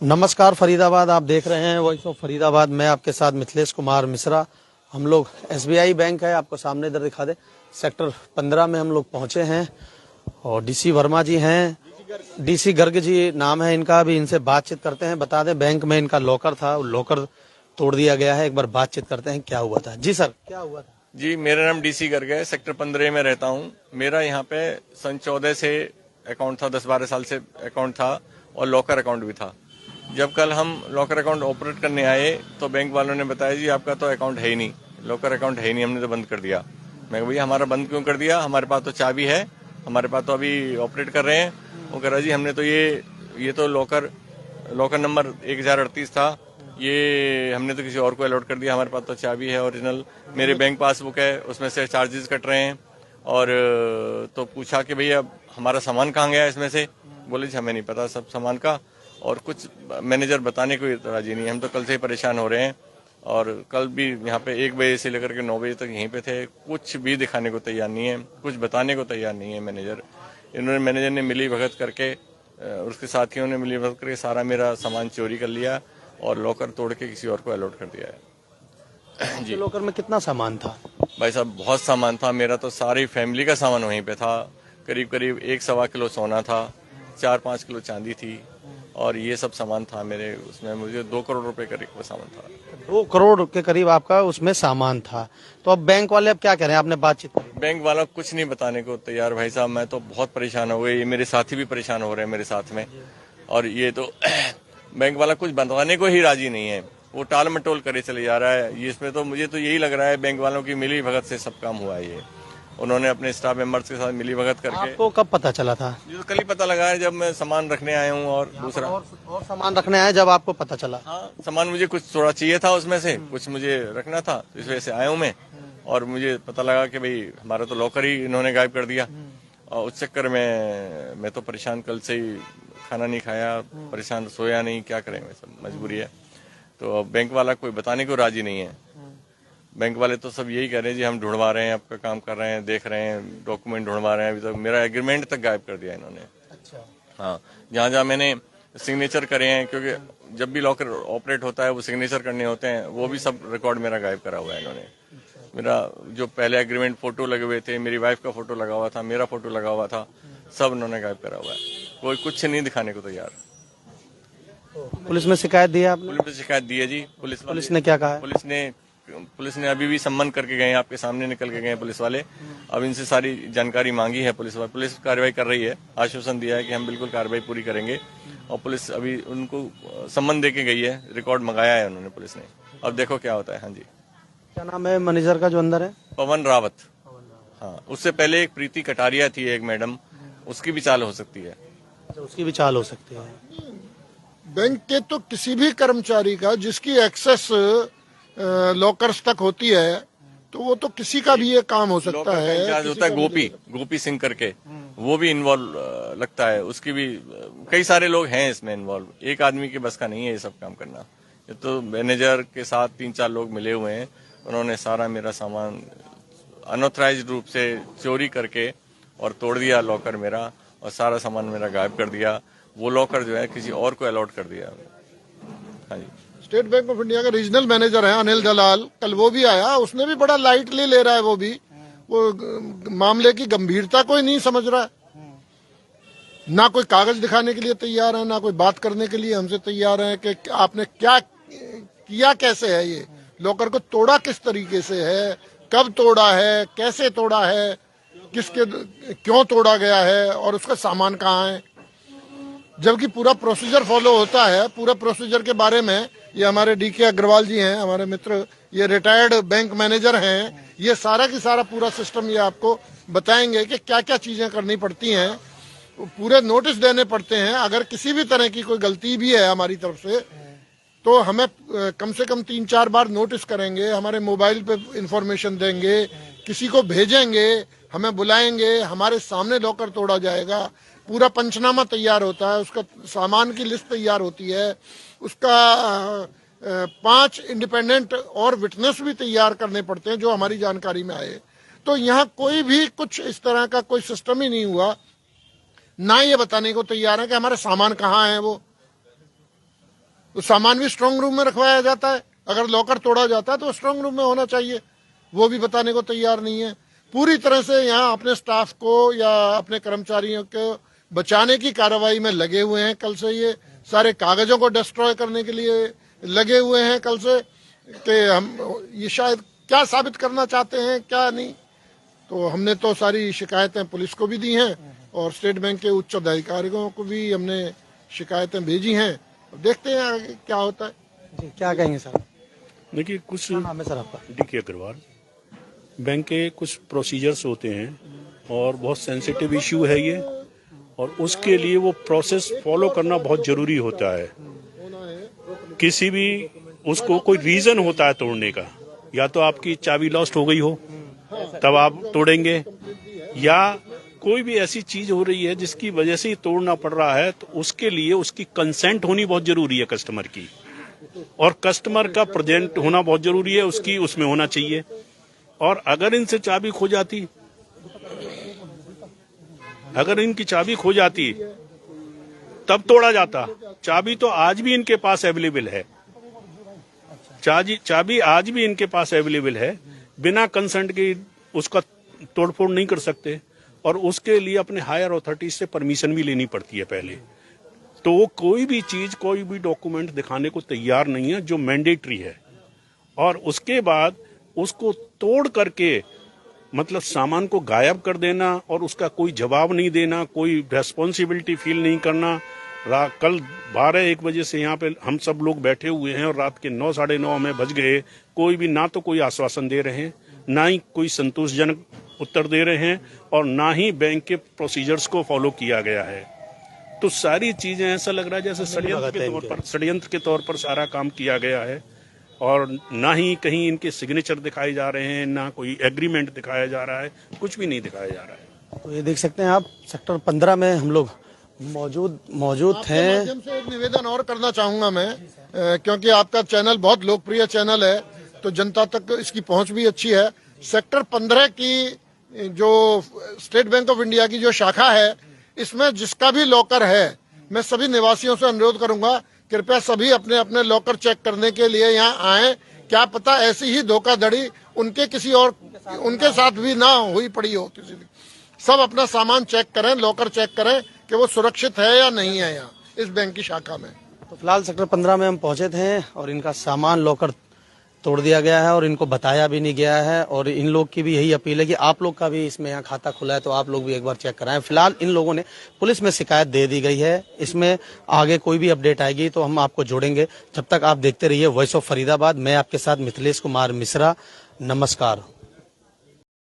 नमस्कार फरीदाबाद, आप देख रहे हैं वॉइस ऑफ फरीदाबाद। मैं आपके साथ मिथिलेश कुमार मिश्रा। हम लोग एसबीआई बैंक है, आपको सामने इधर दिखा दे, सेक्टर 15 में हम लोग पहुंचे हैं और डीसी वर्मा जी हैं, डीसी गर्ग जी नाम है इनका। अभी इनसे बातचीत करते हैं। बता दें, बैंक में इनका लॉकर था, लॉकर तोड़ दिया गया है। एक बार बातचीत करते हैं, क्या हुआ था। जी सर, क्या हुआ था? जी, मेरा नाम डीसी गर्ग है, सेक्टर 15 में रहता हूं। मेरा यहां पे सन 14 से अकाउंट था, 10-12 साल से अकाउंट था और लॉकर अकाउंट भी था। जब कल हम लॉकर अकाउंट ऑपरेट करने आए तो बैंक वालों ने बताया, जी आपका तो अकाउंट है ही नहीं, लॉकर अकाउंट है ही नहीं, हमने तो बंद कर दिया। मैं कहा, भैया हमारा बंद क्यों कर दिया, हमारे पास तो चाबी है, हमारे पास तो अभी ऑपरेट कर रहे हैं। वो कह रहा, जी हमने तो ये तो लॉकर नंबर 1038 था, ये हमने तो किसी और को अलॉट कर दिया, हमारे पास तो चाबी है ओरिजिनल, मेरे बैंक पासबुक है, उसमें से चार्जेस कट रहे हैं। और तो पूछा कि भैया हमारा सामान कहाँ गया इसमें से। बोले जी हमें नहीं पता सब सामान का, और कुछ मैनेजर बताने को राजी नहीं। हम तो कल से ही परेशान हो रहे हैं और कल भी यहाँ पे 1 बजे से लेकर के 9 बजे तक यहीं पे थे, कुछ भी दिखाने को तैयार नहीं है, कुछ बताने को तैयार नहीं है मैनेजर। मैनेजर ने मिली भगत करके, उसके साथियों ने मिली भगत करके सारा मेरा सामान चोरी कर लिया और लॉकर तोड़ के किसी और को अलॉट कर दिया है। जी, लॉकर में कितना सामान था? भाई साहब बहुत सामान था, मेरा तो सारी फैमिली का सामान वहीं पे था। करीब करीब 1-1.25 किलो सोना था, 4-5 किलो चांदी थी और ये सब सामान था मेरे। उसमें मुझे 2 करोड़ रुपए करीब सामान था। 2 करोड़ के करीब आपका उसमें सामान था। तो अब बैंक वाले अब क्या कह रहे हैं? आपने बातचीत की? बैंक वाला कुछ नहीं बताने को तैयार। भाई साहब मैं तो बहुत परेशान हो गए, ये मेरे साथी भी परेशान हो रहे हैं मेरे साथ में। और ये तो बैंक वाला कुछ बताने को ही राजी नहीं है, वो टाल मटोल करे चले जा रहा है। ये इसमें तो मुझे तो यही लग रहा है बैंक वालों की मिली भगत से सब काम हुआ है। ये उन्होंने अपने स्टाफ मेंबर्स के साथ मिली भगत करके। आपको कब पता चला था? ये तो कल ही पता लगा है, जब मैं सामान रखने आया हूँ। और दूसरा और सामान रखने आए जब आपको पता चला? हाँ, सामान मुझे कुछ थोड़ा चाहिए था, उसमें से कुछ मुझे रखना था, तो इस वजह से आया हूँ मैं। और मुझे पता लगा कि भाई हमारा तो लॉकर ही इन्होंने गायब कर दिया। और उस चक्कर में मैं तो परेशान, कल से ही खाना नहीं खाया, परेशान, सोया नहीं, क्या करें, सब मजबूरी है। तो बैंक वाला कोई बताने को राजी नहीं है। बैंक वाले तो सब यही कह रहे हैं, जी हम ढूंढवा रहे हैं, आपका काम कर रहे हैं, देख रहे हैं, डॉक्यूमेंट ढूंढवा रहे हैं। अभी तक मेरा एग्रीमेंट तक गायब कर दिया इन्होंने। अच्छा। हाँ, जहाँ जहाँ मैंने सिग्नेचर करे हैं, क्योंकि जब भी लॉकर ऑपरेट होता है वो सिग्नेचर करने होते हैं, वो भी सब रिकॉर्ड मेरा गायब करा हुआ है इन्होंने। मेरा जो पहले एग्रीमेंट फोटो लगे हुए थे, मेरी वाइफ का फोटो लगा हुआ था, मेरा फोटो लगा हुआ था, सब इन्होंने गायब करा हुआ है। कोई कुछ नहीं दिखाने को तैयार। पुलिस में शिकायत दी है आपने? पुलिस में शिकायत दी है जी। पुलिस ने क्या कहा है? पुलिस ने अभी भी सम्मन करके गए, आपके सामने निकल के गए पुलिस वाले। अब इनसे सारी जानकारी मांगी है पुलिस वाले, पुलिस कार्रवाई कर रही है, आश्वासन दिया है कि हम बिल्कुल कार्रवाई पूरी करेंगे। और पुलिस अभी उनको सम्मन दे के गई है, रिकॉर्ड मंगाया है उन्होंने पुलिस ने। अब देखो क्या होता है। हाँ जी। क्या नाम है मैनेजर का जो अंदर है? पवन रावत। हाँ, उससे पहले एक प्रीति कटारिया थी, एक मैडम, उसकी भी चाल हो सकती है। उसकी भी चाल हो सकती है। बैंक के तो किसी भी कर्मचारी का जिसकी एक्सेस लॉकर्स तक होती है, तो वो तो किसी का भी ये काम हो सकता है। इंचार्ज होता है गोपी सिंह करके, वो भी इन्वॉल्व लगता है। उसकी भी कई सारे लोग हैं इसमें इन्वॉल्व, एक आदमी के बस का नहीं है ये सब काम करना। ये तो मैनेजर के साथ 3-4 लोग मिले हुए हैं, उन्होंने सारा मेरा सामान अनऑथराइज्ड रूप से चोरी करके और तोड़ दिया लॉकर मेरा, और सारा सामान मेरा गायब कर दिया। वो लॉकर जो है किसी और को अलॉट कर दिया। हाँ जी। स्टेट बैंक ऑफ इंडिया का रीजनल मैनेजर है अनिल दलाल, कल वो भी आया, उसने भी बड़ा लाइटली ले रहा है। वो मामले की गंभीरता कोई नहीं समझ रहा है। ना कोई कागज दिखाने के लिए तैयार है, ना कोई बात करने के लिए हमसे तैयार है कि आपने क्या किया, कैसे है, ये लॉकर को तोड़ा किस तरीके से है, कब तोड़ा है, कैसे तोड़ा है, किसके क्यों तोड़ा गया है और उसका सामान कहाँ है। जबकि पूरा प्रोसीजर फॉलो होता है। पूरे प्रोसीजर के बारे में ये हमारे डीके अग्रवाल जी हैं, हमारे मित्र, ये रिटायर्ड बैंक मैनेजर हैं, ये सारा की सारा पूरा सिस्टम ये आपको बताएंगे कि क्या क्या चीजें करनी पड़ती हैं। पूरे नोटिस देने पड़ते हैं। अगर किसी भी तरह की कोई गलती भी है हमारी तरफ से, तो हमें कम से कम 3-4 बार नोटिस करेंगे, हमारे मोबाइल पे इंफॉर्मेशन देंगे, किसी को भेजेंगे, हमें बुलाएंगे, हमारे सामने लॉकर तोड़ा जाएगा, पूरा पंचनामा तैयार होता है, उसका सामान की लिस्ट तैयार होती है, उसका 5 इंडिपेंडेंट और विटनेस भी तैयार करने पड़ते हैं जो हमारी जानकारी में आए। तो यहाँ कोई भी कुछ इस तरह का कोई सिस्टम ही नहीं हुआ। ना ये बताने को तैयार है कि हमारे सामान कहाँ है। वो तो सामान भी स्ट्रांग रूम में रखवाया जाता है, अगर लॉकर तोड़ा जाता है तो स्ट्रांग रूम में होना चाहिए, वो भी बताने को तैयार नहीं है। पूरी तरह से यहाँ अपने स्टाफ को या अपने कर्मचारियों को बचाने की कार्रवाई में लगे हुए हैं। कल से ये सारे कागजों को डिस्ट्रॉय करने के लिए लगे हुए हैं कल से, कि हम ये शायद क्या साबित करना चाहते हैं क्या नहीं। तो हमने तो सारी शिकायतें पुलिस को भी दी हैं और स्टेट बैंक के उच्च अधिकारियों को भी हमने शिकायतें भेजी हैं। देखते हैं आगे क्या होता है। जी, क्या कहेंगे सर? देखिए, कुछ क्या नाम है सर आपका? डीके अग्रवाल। बैंक के कुछ प्रोसीजर्स होते हैं और बहुत सेंसिटिव इशू है ये, और उसके लिए वो प्रोसेस फॉलो करना बहुत जरूरी होता है। किसी भी उसको कोई रीजन होता है तोड़ने का, या तो आपकी चाबी लॉस्ट हो गई हो तब आप तोड़ेंगे, या कोई भी ऐसी चीज हो रही है जिसकी वजह से ही तोड़ना पड़ रहा है, तो उसके लिए उसकी कंसेंट होनी बहुत जरूरी है कस्टमर की, और कस्टमर का प्रेजेंट होना बहुत जरूरी है, उसकी उसमें होना चाहिए। और अगर इनसे चाबी खो जाती, अगर इनकी चाबी खो जाती तब तोड़ा जाता। चाबी तो आज भी इनके पास अवेलेबल है, चाबी आज भी इनके पास अवेलेबल है, बिना कंसेंट के उसका तोड़फोड़ नहीं कर सकते, और उसके लिए अपने हायर अथॉरिटीज से परमिशन भी लेनी पड़ती है पहले। तो वो कोई भी चीज, कोई भी डॉक्यूमेंट दिखाने को तैयार नहीं है जो मैंडेटरी है, और उसके बाद उसको तोड़ करके मतलब सामान को गायब कर देना और उसका कोई जवाब नहीं देना, कोई रेस्पॉन्सिबिलिटी फील नहीं करना। कल 12-1 बजे से यहाँ पे हम सब लोग बैठे हुए हैं और रात के 9, साढ़े 9 में बज गए, कोई भी ना तो कोई आश्वासन दे रहे हैं, ना ही कोई संतोषजनक उत्तर दे रहे हैं, और ना ही बैंक के प्रोसीजर्स को फॉलो किया गया है। तो सारी चीजें ऐसा लग रहा है जैसे षड्यंत्र के तौर पर सारा काम किया गया है, और ना ही कहीं इनके सिग्नेचर दिखाए जा रहे हैं, ना कोई एग्रीमेंट दिखाया जा रहा है, कुछ भी नहीं दिखाया जा रहा है। तो ये देख सकते हैं आप, सेक्टर 15 में हम लोग मौजूद हैं। माध्यम से एक निवेदन और करना चाहूंगा मैं, क्योंकि आपका चैनल बहुत लोकप्रिय चैनल है, तो जनता तक इसकी पहुंच भी अच्छी है। सेक्टर 15 की जो स्टेट बैंक ऑफ इंडिया की जो शाखा है, इसमें जिसका भी लॉकर है, मैं सभी निवासियों से अनुरोध करूंगा, कृपया सभी अपने अपने लॉकर चेक करने के लिए यहाँ आए। क्या पता ऐसी ही धोखाधड़ी उनके किसी और उनके साथ भी ना हुई पड़ी हो किसी भी। सब अपना सामान चेक करें, लॉकर चेक करें कि वो सुरक्षित है या नहीं है यहाँ इस बैंक की शाखा में। तो फिलहाल सेक्टर 15 में हम पहुंचे थे और इनका सामान लॉकर तोड़ दिया गया है और इनको बताया भी नहीं गया है, और इन लोग की भी यही अपील है कि आप लोग का भी इसमें यहाँ खाता खुला है तो आप लोग भी एक बार चेक कराएं। फिलहाल इन लोगों ने पुलिस में शिकायत दे दी गई है, इसमें आगे कोई भी अपडेट आएगी तो हम आपको जोड़ेंगे। जब तक आप देखते रहिए वॉइस ऑफ फरीदाबाद। मैं आपके साथ मिथिलेश कुमार मिश्रा। नमस्कार।